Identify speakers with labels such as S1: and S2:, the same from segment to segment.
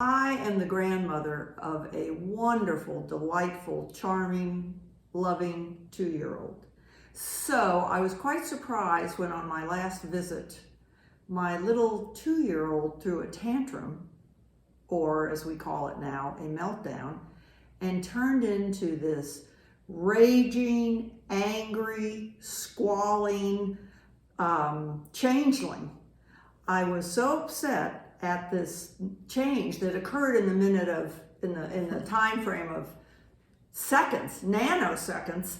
S1: I am the grandmother of a wonderful, delightful, charming, loving 2-year-old. So I was quite surprised when on my last visit, my little 2-year-old threw a tantrum, or as we call it now, a meltdown, and turned into this raging, angry, squalling changeling. I was so upset at this change that occurred in the time frame of seconds, nanoseconds,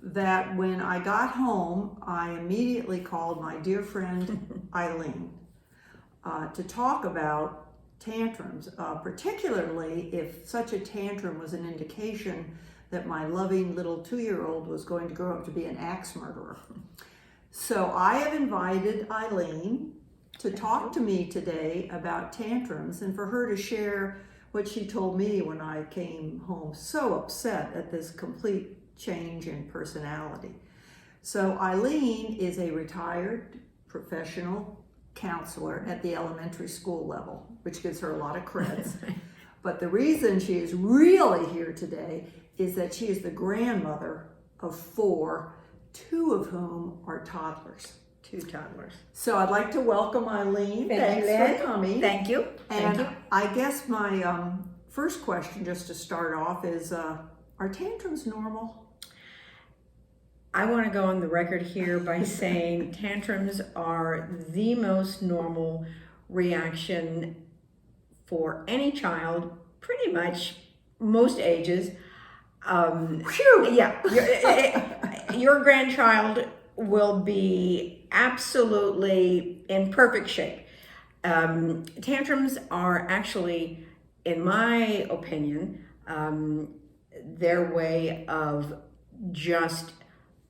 S1: that when I got home, I immediately called my dear friend Eileen to talk about tantrums, particularly if such a tantrum was an indication that my loving little 2-year-old was going to grow up to be an axe murderer. So I have invited Eileen to talk to me today about tantrums and for her to share what she told me when I came home so upset at this complete change in personality. So Eileen is a retired professional counselor at the elementary school level, which gives her a lot of creds. But the reason she is really here today is that she is the grandmother of 4, 2 of whom are toddlers.
S2: 2 toddlers.
S1: So I'd like to welcome Eileen. Thanks for coming.
S2: Thank you.
S1: And I guess my first question, just to start off, is are tantrums normal?
S2: I want to go on the record here by saying tantrums are the most normal reaction for any child, pretty much most ages. Yeah, your grandchild will be absolutely in perfect shape. Tantrums are actually, in my opinion, their way of just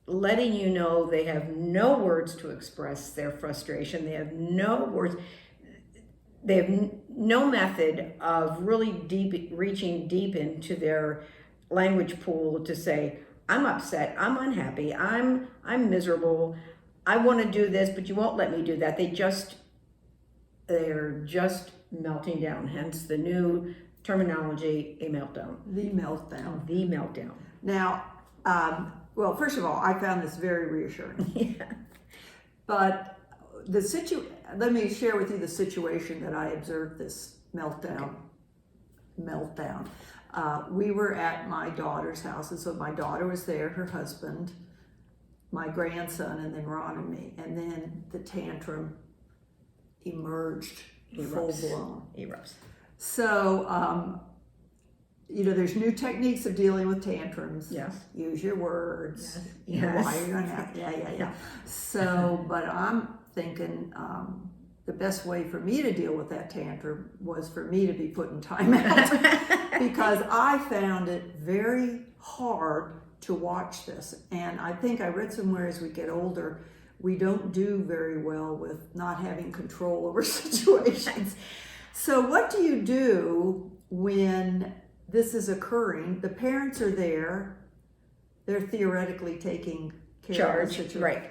S2: letting you know they have no words to express their frustration. They have no words. They have no method of really reaching deep into their language pool to say, I'm upset, I'm unhappy, I'm miserable, I want to do this, but you won't let me do that. They're just melting down, hence the new terminology, a meltdown.
S1: The meltdown.
S2: The meltdown.
S1: Now, well, first of all, I found this very reassuring.
S2: Yeah.
S1: But let me share with you the situation that I observed this meltdown. We were at my daughter's house, and so my daughter was there, her husband, my grandson, and then Ron and me. And then the tantrum emerged full blown.
S2: Erupts.
S1: So, there's new techniques of dealing with tantrums.
S2: Yes.
S1: Use your words.
S2: Yes.
S1: Why you're unhappy. Yeah. So, but I'm thinking the best way for me to deal with that tantrum was for me to be put in timeout because I found it very hard to watch this. And I think I read somewhere as we get older, we don't do very well with not having control over situations. So what do you do when this is occurring? The parents are there. They're theoretically taking care of the situation.
S2: Right.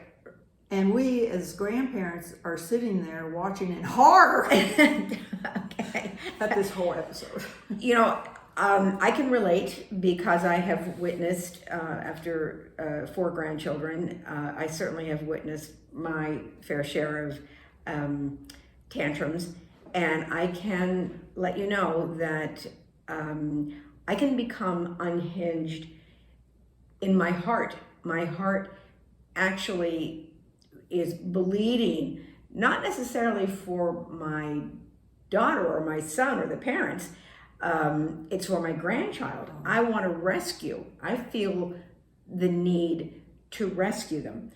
S1: And we as grandparents are sitting there watching in horror
S2: Okay.
S1: at this whole episode.
S2: I can relate because I have witnessed, after 4 grandchildren, I certainly have witnessed my fair share of tantrums. And I can let you know that I can become unhinged in my heart. My heart actually is bleeding, not necessarily for my daughter or my son or the parents. It's for my grandchild. I want to rescue. I feel the need to rescue them.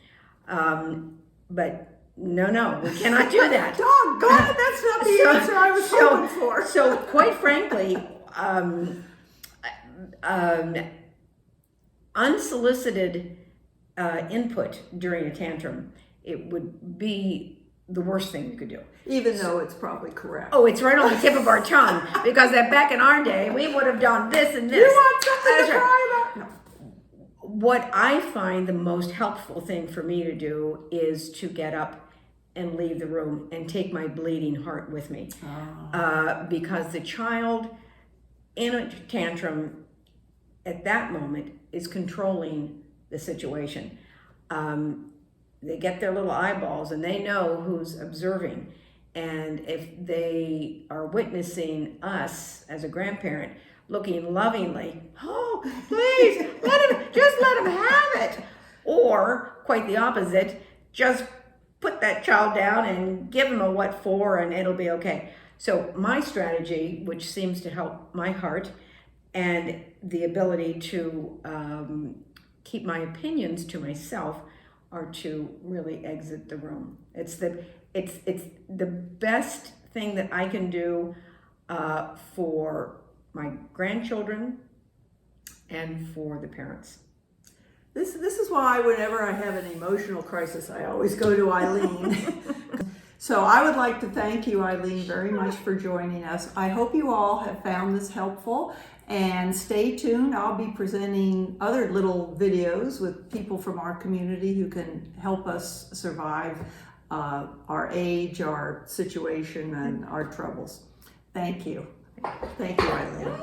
S2: But no, we cannot do that.
S1: Doggone, that's not the answer I was hoping for.
S2: So quite frankly, unsolicited input during a tantrum, it would be the worst thing you could do.
S1: Even though it's probably correct.
S2: Oh, it's right on the tip of our tongue, because that back in our day, we would have done this and this.
S1: You want something to cry about? No.
S2: What I find the most helpful thing for me to do is to get up and leave the room and take my bleeding heart with me. Because the child in a tantrum at that moment is controlling the situation. They get their little eyeballs and they know who's observing. And if they are witnessing us as a grandparent looking lovingly, oh, please, just let him have it. Or quite the opposite, just put that child down and give him a what for and it'll be okay. So my strategy, which seems to help my heart, and the ability to keep my opinions to myself, are to really exit the room. It's the best thing that I can do for my grandchildren and for the parents.
S1: This is why whenever I have an emotional crisis, I always go to Eileen. So I would like to thank you, Eileen, very much for joining us. I hope you all have found this helpful, and stay tuned. I'll be presenting other little videos with people from our community who can help us survive our age, our situation, and our troubles. Thank you. Thank you, Eileen.